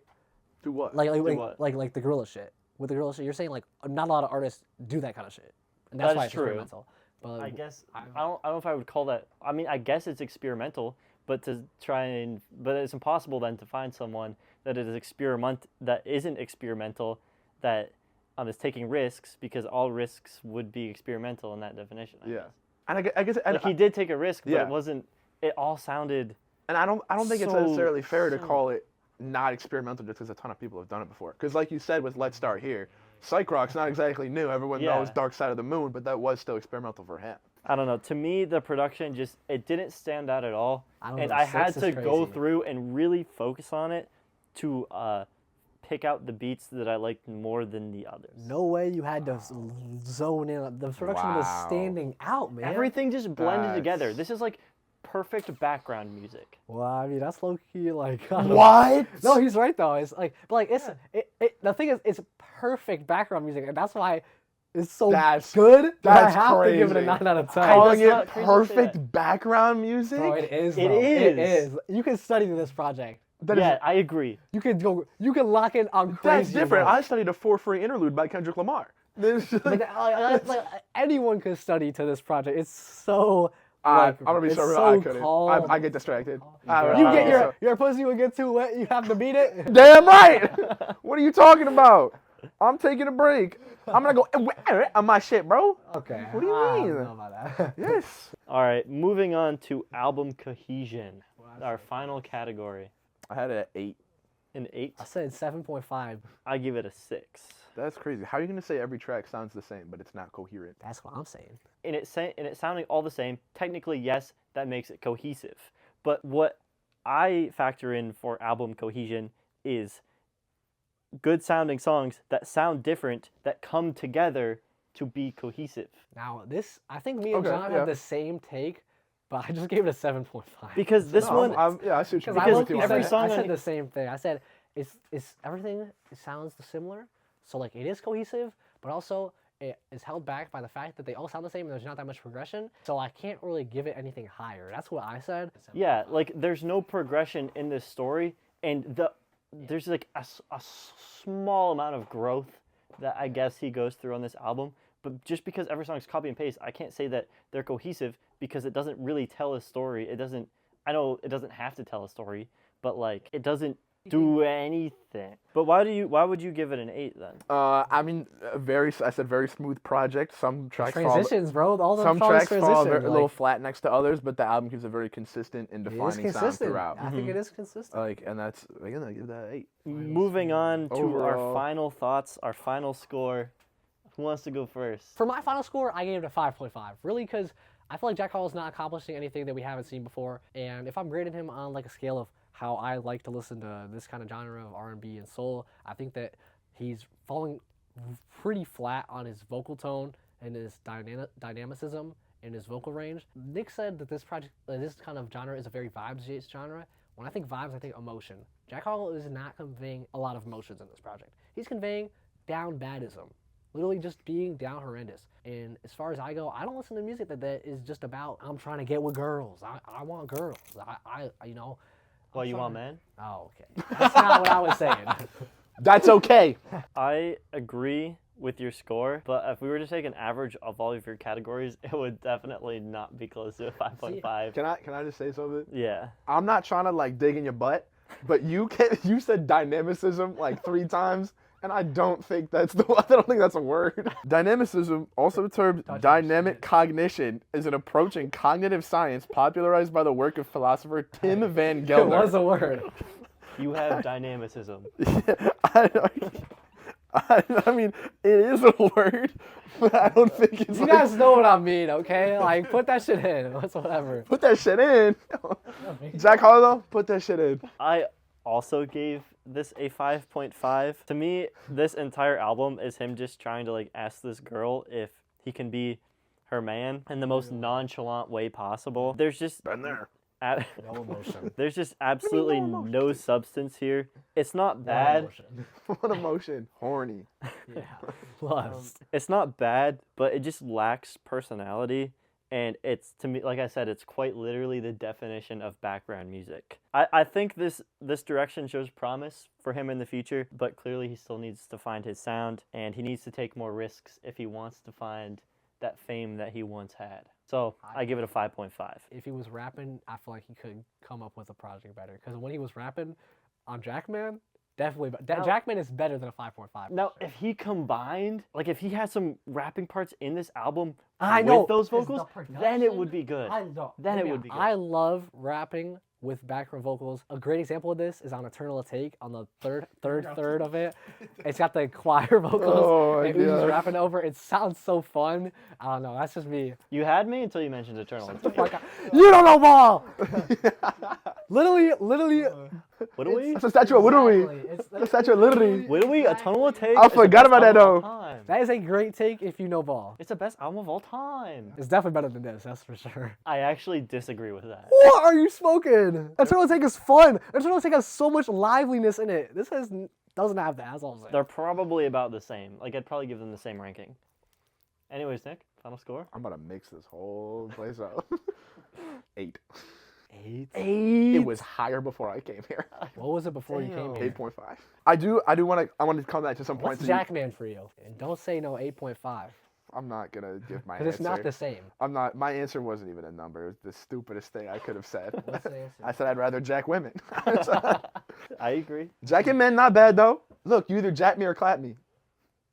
Do what? Like what? like the gorilla shit. With the gorilla shit, you're saying like not a lot of artists do that kind of shit, and that's That why is it's true. experimental. But I guess I don't know if I would call that. I mean, I guess it's experimental, but it's impossible then to find someone that isn't experimental, that is taking risks, because all risks would be experimental in that definition. I Yeah. guess. And I guess Like he did take a risk, but Yeah. it wasn't. It all sounded. And I don't think it's So- necessarily fair to so- call it not experimental just because a ton of people have done it before. Because like you said with Let's Start Here, Psych Rock's not exactly new. Everyone Yeah. knows Dark Side of the Moon, but that was still experimental for him. I don't know. To me, the production it didn't stand out at all, I don't and know, I had 6 to is go crazy. through and really focus on it to pick out the beats that I liked more than the others. no way you had to zone in. The production was Wow. standing out, man. Everything just blended together. That's- This is like perfect background music. Well, I mean that's low key like. I don't know. What? No, he's right though. It's like, but like the thing is, it's perfect background music, and that's why it's so That's- good. that I that's have to give it a crazy. 9 out of 10. Calling That's not it crazy to say perfect background music? Bro, it is. It though. It is. is. You can study this project. That is- Yeah, I agree. You can go. You can lock in on crazy. that's different. bro. I studied a 4-free interlude by Kendrick Lamar. This is But like, anyone could study to this project. It's so. I'm like, gonna be it's so real. so I couldn't. calm. I get distracted. Bro. You Oh. get your pussy will get too wet. You have to beat it. Damn right. What are you talking about? I'm taking a break. I'm gonna go on my shit, bro. Okay. What do you I mean? don't know about that. Yes. All right, moving on to album cohesion, Well, our final category. I had it at 8. An 8. I said 7.5. I give it a 6. That's crazy. How are you gonna say every track sounds the same, but it's not coherent? That's what I'm saying. And it sounding all the same. Technically, yes, that makes it cohesive. But what I factor in for album cohesion is good sounding songs that sound different that come together to be cohesive. Now, this, I think me and Okay, John yeah. had the same take, but I just gave it a 7.5. Because this one, Yeah, I see what you Because mean. I Because low-key on every that. song I said on- the same thing. I said it's everything. It sounds similar, so like it is cohesive, but also it is held back by the fact that they all sound the same and there's not that much progression. So I can't really give it anything higher. That's what I said. yeah, like there's no progression in this story, and there's like a small amount of growth that I guess he goes through on this album. But just because every song's copy and paste, I can't say that they're cohesive because it doesn't really tell a story. It doesn't. I know it doesn't have to tell a story, but like it doesn't do anything. But why would you give it an 8 then? I mean, I said very smooth project. Some tracks Transitions, bro. All the some songs tracks transition. fall a little like, flat next to others, but the album gives a very consistent and it is defining sound consistent. throughout. I think it is consistent. Like, and that's again, I give that 8. Moving on to our Overall. final thoughts, our final score. Who wants to go first? For my final score, I gave it a 5.5. Really, because I feel like Jack Harlow's not accomplishing anything that we haven't seen before. And if I'm grading him on like a scale of how I like to listen to this kind of genre of R&B and soul, I think that he's falling pretty flat on his vocal tone and his dynamicism in his vocal range. Nick said that this project, this kind of genre is a very vibes-based genre. When I think vibes, I think emotion. Jack Harlow is not conveying a lot of emotions in this project. He's conveying down badism. Literally just being down horrendous. And as far as I go, I don't listen to music that is just about, I'm trying to get with girls. I want girls. I you know. Well, you want men? Oh, okay. That's not what I was saying. That's okay. I agree with your score, but if we were to take an average of all of your categories, it would definitely not be close to a 5.5. Can I just say something? Yeah. I'm not trying to like dig in your butt, but you said dynamicism like 3 times. And I don't think that's a word. Dynamicism, also termed dynamic cognition, is an approach in cognitive science popularized by the work of philosopher Tim Van It Gelder. was a word. You have dynamicism. I mean, it is a word, but I don't think it's You like, guys know what I mean, okay? Like, put that shit in. What's whatever. put that shit in. Jack Harlow, put that shit in. I also gave this a 5.5. To me, this entire album is him just trying to like ask this girl if he can be her man in the most nonchalant way possible. There's just Been there. No emotion. there's just absolutely no substance here. It's not bad. What emotion? Horny. Yeah. Lust. It's not bad, but it just lacks personality. And it's, to me, like I said, it's quite literally the definition of background music. I think this direction shows promise for him in the future, but clearly he still needs to find his sound, and he needs to take more risks if he wants to find that fame that he once had. So I give it a 5.5. If he was rapping, I feel like he could come up with a project better. Because when he was rapping on Jackman, definitely. Jackman is better than a 5.5. Now, if he combined, like if he had some rapping parts in this album I know, with those 'cause the then it production- would be good. I know. Then it Yeah, would be good. I love rapping with background vocals. A great example of this is on Eternal Take on the third of it. It's got the choir vocals Oh, and Uzi's yeah. rapping over. It sounds so fun. I don't know. That's just me. You had me until you mentioned Eternal. You don't know ball. literally. What do we? That's a statue of literally. It's The statue of literally. What do we? A Tonal Take? I is the forgot best about that, album of though. all time. That is a great take if you know ball. It's the best album of all time. It's definitely better than this. That's for sure. I actually disagree with that. What are you smoking? Eternal Take is fun. Eternal Take has so much liveliness in it. This doesn't have that. That's all I'm saying. They're probably about the same. Like, I'd probably give them the same ranking. Anyways, Nick, final score? I'm about to mix this whole place up. 8. 8. It was higher before I came here. What was it before you came Damn. here? 8.5. I want to come back to some What's points. Jackman for you? And don't say no 8.5. I'm not gonna give my Because answer. it's not the same. I'm not. My answer wasn't even a number. It was the stupidest thing I could have said. What's the answer? I said I'd rather jack women. I agree. Jacking men not bad though. Look, you either jack me or clap me.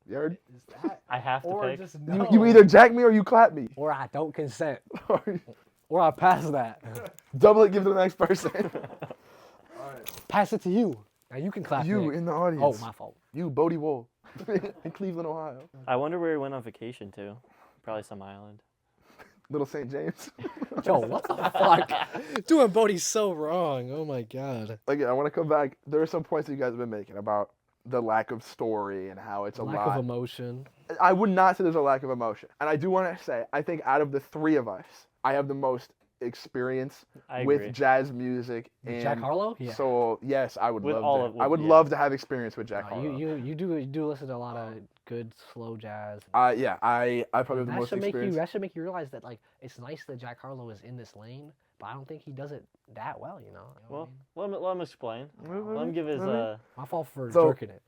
You heard? Is that I have to or pick. just You, no? you either jack me or you clap me. or I don't consent, or I pass that. Double it, give it to the next person. Pass it to you. Now you can clap. You Nick. in the audience. Oh, my fault. You, Bodie Wool, in Cleveland, Ohio. I wonder where he went on vacation to. Probably some island. Little St. James. Joe, what the fuck? Doing Bodie so wrong. Oh my god. Again, I want to come back. There are some points that you guys have been making about the lack of story and how it's a Lack lot. of emotion. I would not say there's a lack of emotion. And I do want to say, I think out of the three of us, I have the most experience I agree. with jazz music and Jack Harlow? Yeah. So yes, I would With love all that. of- I would yeah. love to have experience with Jack No, Harlow. you do listen to a lot of good slow jazz. Yeah, I probably have the That most should make experience. that should make you realize that like it's nice that Jack Harlow is in this lane, but I don't think he does it that well. You know what Well, let him explain. I mean? Let him give his. My fault for So- jerking it.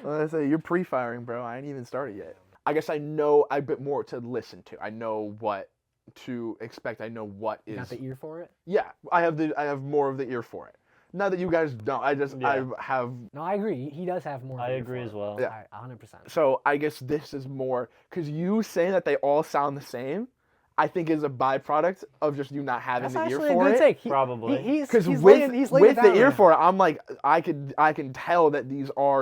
I say you're pre-firing, bro. I ain't even started yet. I guess I know a bit more to listen to. I know what to expect. I know what You is. got the ear for it? Yeah, I have more of the ear for it. Not that you guys don't. I Yeah. have. No, I agree. He does have more. of I an ear agree for as it. well. Yeah. 100%. So I guess this is more because you saying that they all sound the same. I think is a byproduct of just you not having That's the ear actually a for good it. take. Probably. Because he's with laying it the down ear there. for it, I'm like I can tell that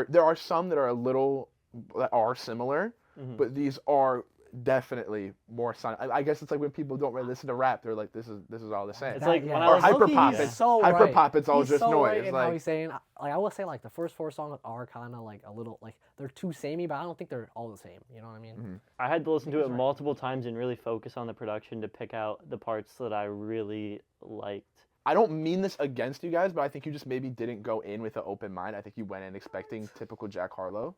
there are some that are a little that are similar, Mhm. but these are definitely more I guess it's like when people don't really listen to rap, they're like this is all the same. It's like when I Or was hyper low-key, pop, he's it's so hyper right. pop, it's all He's just so noise. Right in how Like he's saying, like I will say, like the first 4 songs are kind of like a little like they're too samey, but I don't think they're all the same. You know what I mean? I had to listen to He's it right. multiple times and really focus on the production to pick out the parts that I really liked. I don't mean this against you guys, but I think you just maybe didn't go in with an open mind. I think you went in expecting typical Jack Harlow.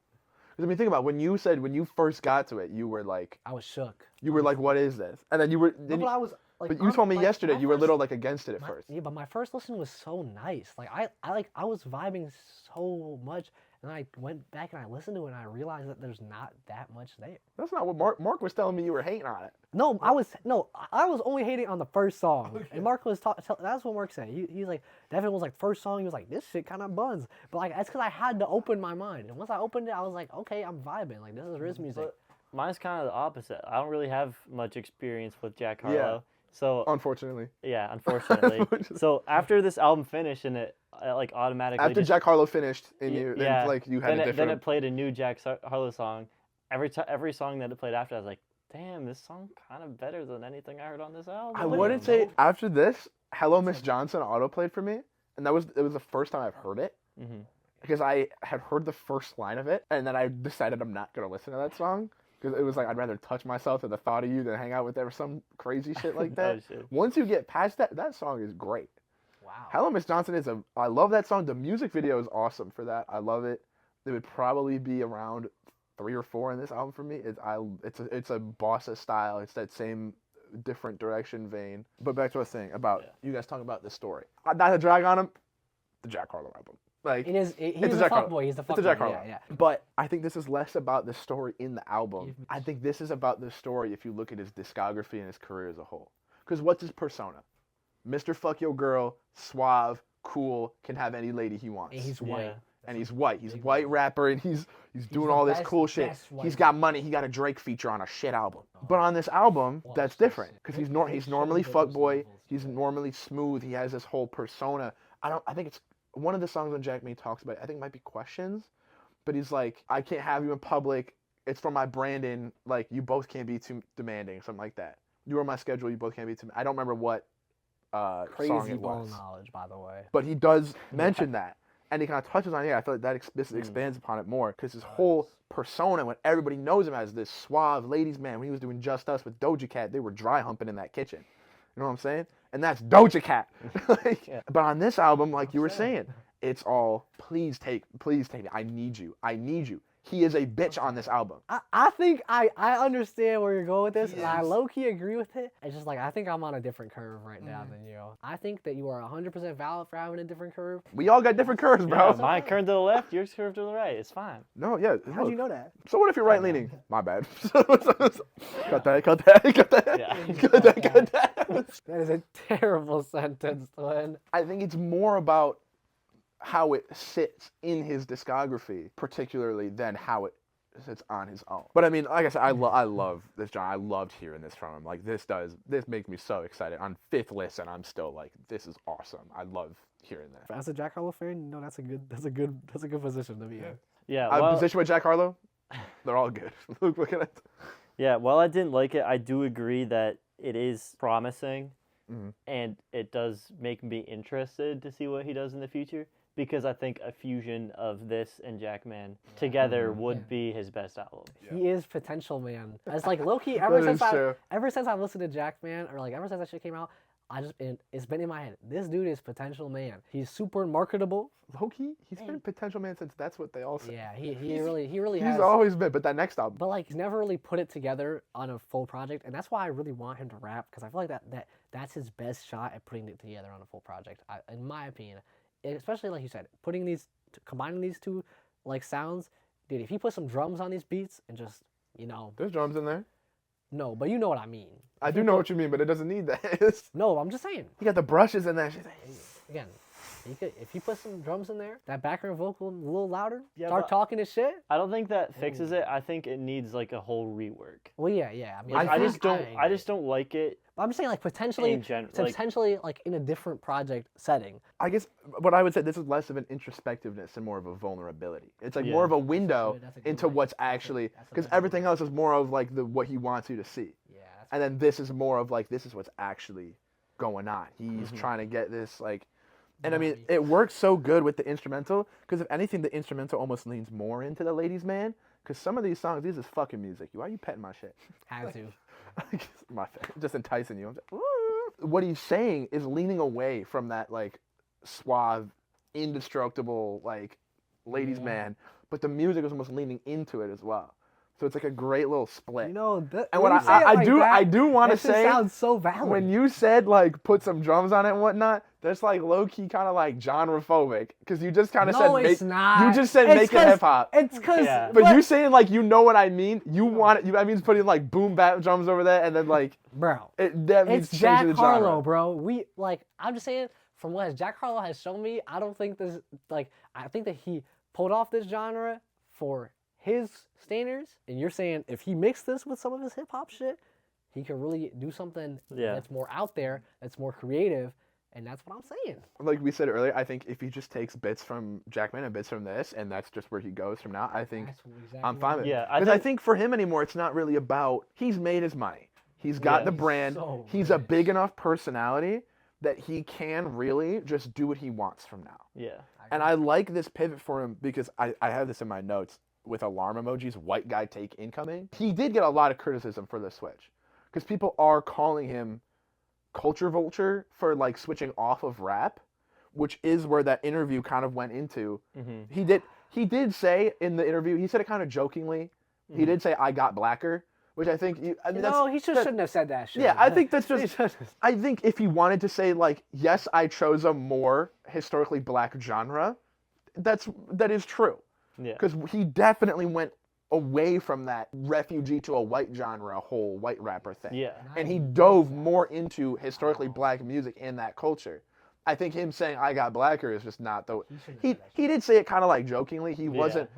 Because I mean, think about it, when you first got to it, you were like, I was shook. what is this? And then you were, No, but I was like, but you told me like, yesterday my you were a first- little like against it at my- first. Yeah, but my first listen was so nice. Like I was vibing so much, and then I went back and I listened to it and I realized that there's not that much there. That's not what Mark was telling me. You were hating on it. No, I was only hating on the first song, and Mark was that's what Mark said. He's like, Devin was like first song. He was like, this shit kind of buns, but like that's because I had to open my mind, and once I opened it, I was like, okay, I'm vibing. Like this is Riz music. But mine's kind of the opposite. I don't really have much experience with Jack Harlow. So Unfortunately, yeah, unfortunately. So after this album finished and it like automatically after just, Jack Harlow finished, and yeah, like you had then a it, different. then it played a new Jack Harlow song. Every song that it played after, I was like, damn, this song kind of better than anything I heard on this album. I wouldn't say after this, Hello Miss Johnson auto played for me, and it was the first time I've heard it. Hmm. Because I had heard the first line of it, and then I decided I'm not gonna listen to that song because it was like I'd rather touch myself at the thought of you than hang out with some crazy shit like that. Oh, shit. Once you get past that song is great. Wow. Hello Miss Johnson I love that song. The music video is awesome for that. I love it. It would probably be around 3 or 4 in this album for me. It's a bossa style. It's that same different direction vein. But back to a thing about you guys talking about the story. Not to drag on him, the Jack Harlow album. Like He's It's a a Jack Harlow. fuckboy. He's a it's a fuckboy. Jack Harlow. Yeah. But I think this is less about the story in the album. Give me- I think this is about the story if you look at his discography and his career as a whole. Because what's his persona? Mr. Fuck Your Girl, suave, cool, can have any lady he wants. And he's white. Yeah. And he's white. He's a Big white rapper, and he's doing the all this best- cool shit. best white He's got money. He got a Drake feature on a shit album. But on this album, Well, that's it's just- different because he's it normally shows those fuckboy. levels. He's normally smooth. He has this whole persona. I think it's one of the songs when Jack May talks about it, I think it might be Questions, but he's like, I can't have you in public. It's for my branding. Like, you both can't be too demanding, something like that. You are my schedule. You both can't be too. I don't remember what song Crazy it ball was, knowledge, by the way. but he does mention that, and he kind of touches on it. I feel like that this expands upon it more because his whole persona, when everybody knows him as this suave ladies man, when he was doing Just Us with Doja Cat, they were dry humping in that kitchen. You know what I'm saying? And that's Doja Cat. Like, Yeah. But on this album, like you were saying, it's all please take me. I need you. He is a bitch on this album. I think I understand where you're going with this, He and I is. low-key agree with it. It's just like, I think I'm on a different curve right now than you. I think that you are 100% valid for having a different curve. We all got different curves, bro. Yeah, mine curved to the left, yours curved to the right. It's fine. No, yeah. How'd look. you know that? So what if you're right leaning? My bad. Cut that. Yeah. Cut that. That is a terrible sentence, Glenn. I think it's more about how it sits in his discography, particularly than how it it's on his own. But I mean, like I said, I love this genre. I loved hearing this from him. Like this makes me so excited. On 5th listen, I'm still like, this is awesome. I love hearing that. As a Jack Harlow fan, that's a good position to be in. Yeah, I'm positioned with Jack Harlow. They're all good. Look at it. Yeah, while I didn't like it, I do agree that it is promising, and it does make me interested to see what he does in the future, because I think a fusion of this and Jackman together would be his best album. He is potential man. It's like low-key, ever since I've listened to Jackman, or like ever since that shit came out, it's been in my head. This dude is potential man. He's super marketable. Low-key, he's been potential man since that's what they all say. Yeah, he really has. He's always been, but that next album. But like, he's never really put it together on a full project, and that's why I really want him to rap, because I feel like that's his best shot at putting it together on a full project, in my opinion. Especially like you said, combining these two like sounds, dude. If he put some drums on these beats and just There's drums in there. No, but you know what I mean. I do know what you mean, but it doesn't need that. No, I'm just saying. You got the brushes in that shit. Again, if he put some drums in there, that background vocal a little louder, Yeah, start talking his shit. I don't think that fixes it. I think it needs like a whole rework. Well, yeah. I mean, I just don't like it. But I'm just saying, like, potentially in a different project setting. I guess what I would say, this is less of an introspectiveness and more of a vulnerability. It's like more of a window into what's actually, because everything else is more of like what he wants you to see. Yeah. And then this is more of like, this is what's actually going on. He's trying to get this like, and I mean, it works so good with the instrumental, because if anything, the instrumental almost leans more into the ladies' man, because some of these songs, this is fucking music. Why are you petting my shit? Had to. Just enticing you. I'm like, "Ooh." What he's saying is leaning away from that like suave, indestructible like ladies' man, but the music is almost leaning into it as well. So it's like a great little split. And what I do want to say, sounds so valid. When you said like put some drums on it and whatnot, that's like low key kind of like genre phobic, because you just kind of said it's not. You just said make it hip hop. It's because. Yeah. But you saying like you know what I mean. You want it. I mean putting like boom bap drums over there, and then like bro, that means it's Jack changing the Harlow, genre. bro. I'm just saying, from what Jack Harlow has shown me, I don't think this I think that he pulled off this genre for his standards, and you're saying if he mixed this with some of his hip hop shit, he can really do something that's more out there, that's more creative, and that's what I'm saying. Like we said earlier, I think if he just takes bits from Jackman and bits from this, and that's just where he goes from now, I think I'm fine with it. Yeah, because I think for him anymore, it's not really about, he's made his money. He's got the brand. He's a big enough personality that he can really just do what he wants from now. Yeah. And I like this pivot for him, because I have this in my notes with alarm emojis, white guy take incoming. He did get a lot of criticism for this switch, because people are calling him culture vulture for like switching off of rap, which is where that interview kind of went into. He did say in the interview, he said it kind of jokingly, he did say I got blacker, which I think he shouldn't have said that shit. Yeah, I think that's just, I think if he wanted to say like, yes, I chose a more historically black genre, that is true. Yeah. Because he definitely went away from that refugee to a white genre, a whole white rapper thing. Yeah. And he dove more into historically black music in that culture. I think him saying I got blacker is just not the. He did say it kind of like jokingly. He wasn't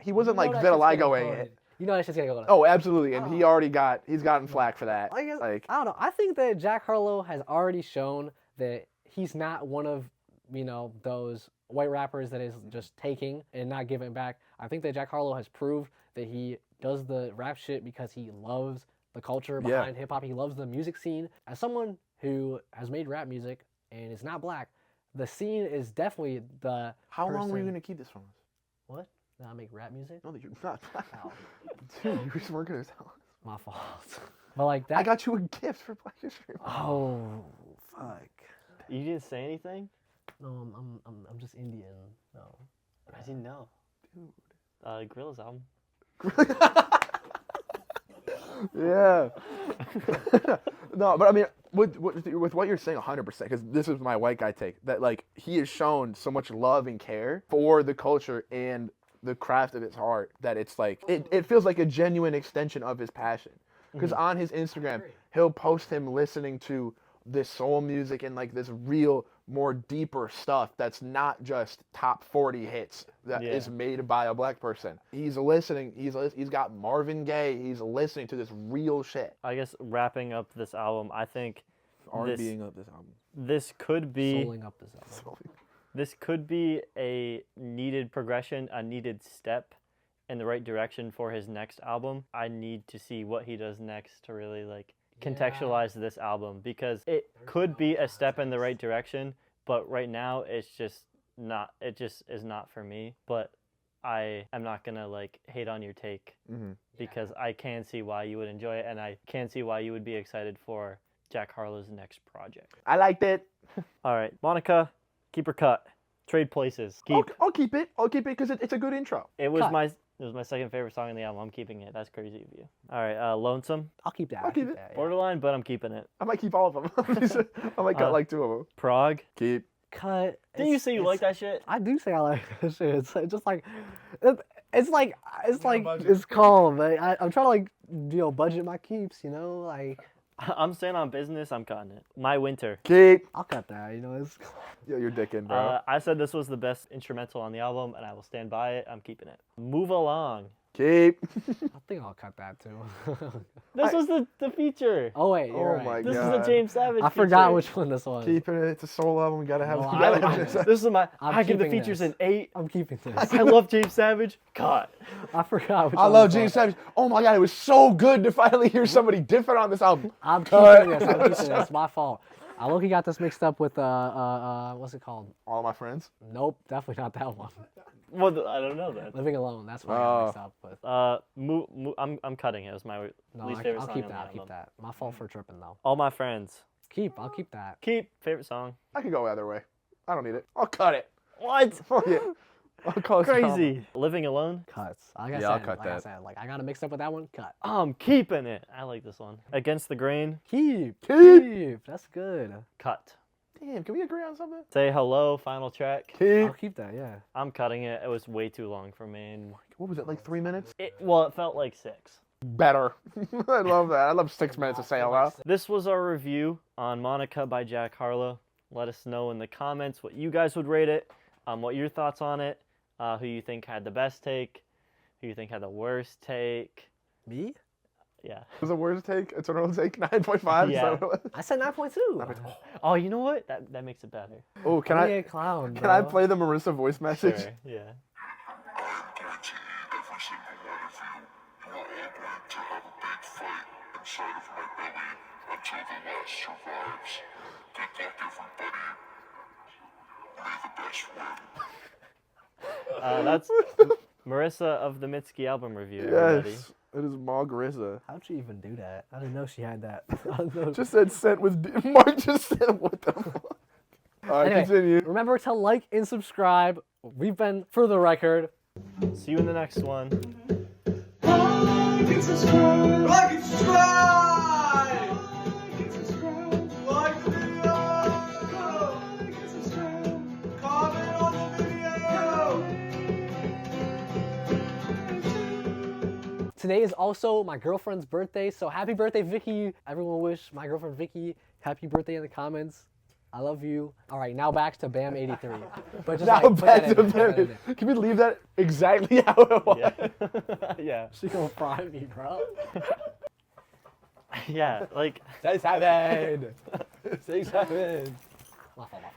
he wasn't like vitiligoing it. You know that shit's gonna go. Oh, absolutely, and he's gotten flack for that. I don't know. I think that Jack Harlow has already shown that he's not one of those white rappers that is just taking and not giving back. I think that Jack Harlow has proved that he does the rap shit because he loves the culture behind hip hop. He loves the music scene. As someone who has made rap music and is not black, the scene is definitely the. How long were you gonna keep this from us? What? Did I make rap music? No, you're not. Dude, you just weren't gonna tell us. My fault. But like that. I got you a gift for Black History Month. Oh, fuck. You didn't say anything? No, I'm just Indian. No. I didn't know. Dude. Gorilla's album. Yeah. No, but I mean, with what you're saying, 100%, because this is my white guy take, that like he has shown so much love and care for the culture and the craft of his heart that it's like it feels like a genuine extension of his passion. Because on his Instagram, he'll post him listening to this soul music and like this real more deeper stuff that's not just top 40 hits that is made by a black person. He's listening. He's got Marvin Gaye. He's listening to this real shit. I guess wrapping up this album, I think R&Bing up this album. this could be Souling up this album. this could be a needed progression, a needed step in the right direction for his next album. I need to see what he does next to really like contextualize this album, because it could be a step in the right direction, but right now it's just not. It just is not for me. But I am not gonna like hate on your take, because I can see why you would enjoy it, and I can see why you would be excited for Jack Harlow's next project. I liked it. All right, Monica, keep or cut. Trade places. Keep. I'll keep it. I'll keep it because it's a good intro. It was Cut. my second favorite song on the album. I'm keeping it. That's crazy of you. All right, Lonesome. I'll keep that. I'll keep it. that, yeah. Borderline, but I'm keeping it. I might keep all of them. I might cut like 2 of them. Prague. Keep. Cut. Didn't you say you like that shit? I do say I like that shit. It's just like, it's calm. Like, I'm trying to like, budget my keeps. Like. I'm staying on business. I'm cutting it. My Winter. Keep. I'll cut that. It's. Yo, you're dicking, bro. I said this was the best instrumental on the album, and I will stand by it. I'm keeping it. Move Along. Keep. I think I'll cut that too. This was the feature. Oh wait, you're Oh right. my This is God. the James Savage I feature. forgot which one this was. Keeping it. It's a soul album. We gotta have. No, we I gotta like have it. This is my. I'm I give the keeping features this. an 8. I'm keeping this. I love James Savage. Cut. I forgot which I one love this James was. Savage. Oh my God, it was so good to finally hear somebody different on this album. I'm Cut. keeping this. I'm keeping this. My fault. I low-key got this mixed up with what's it called? All of my friends. Nope, definitely not that one. Well, I don't know then. Living Alone. That's what I got mixed up with. I'm cutting it. It was my No, least favorite I'll song keep on the that. I'll album. keep that. My fault for tripping though. All My Friends. I'll keep that. Keep. Favorite song. I can go either way. I don't need it. I'll cut it. What? Fuck it. I'll call it Crazy. Living Alone. Cuts. Like I Yeah, I'll said, cut like I that. said, like I got it mixed up with that one. Cut. I'm keeping it. I like this one. Against the Grain. Keep. That's good. Cut. Damn, can we agree on something? Say Hello. Final track. Keep. I'll keep that. Yeah. I'm cutting it. It was way too long for me. And What was it, like 3 minutes? it felt like 6. Better. I love that. I love 6 minutes of say hello. This was our review on Monica by Jack Harlow. Let us know in the comments what you guys would rate it, what your thoughts on it, who you think had the best take, who you think had the worst take. Me? Yeah. Was the worst take? It's an take 9.5. Yeah. I said 9.2. Oh, you know what? That makes it better. Oh, can Be I a clown, can I bro. play the Marissa voice message? Sure. Yeah. I am going to eat every single one of you. You are all going to have a big fight inside of my belly until the last survives. Good luck, everybody. May the best win. That's Marissa of the Mitski album review. Everybody. Yes. It is Margarissa. How'd she even do that? I didn't know she had that. I don't know. Just said sent with Mark just said what the fuck. Alright, Anyway, continue. remember to like and subscribe. We've been For the Record. See you in the next one. Like and subscribe! Like and subscribe! Like the video! Like and subscribe! Comment on the video! Today is also my girlfriend's birthday, so happy birthday, Vicky. Everyone wish my girlfriend Vicky happy birthday in the comments. I love you. All right, now back to Bam 83. But just Now like, put back that to in, put that in Bam. there. Can we leave that exactly how it was? Yeah. Yeah. She gonna fry me, bro. Yeah. Like. 6-7. 6-7. My fault, my fault.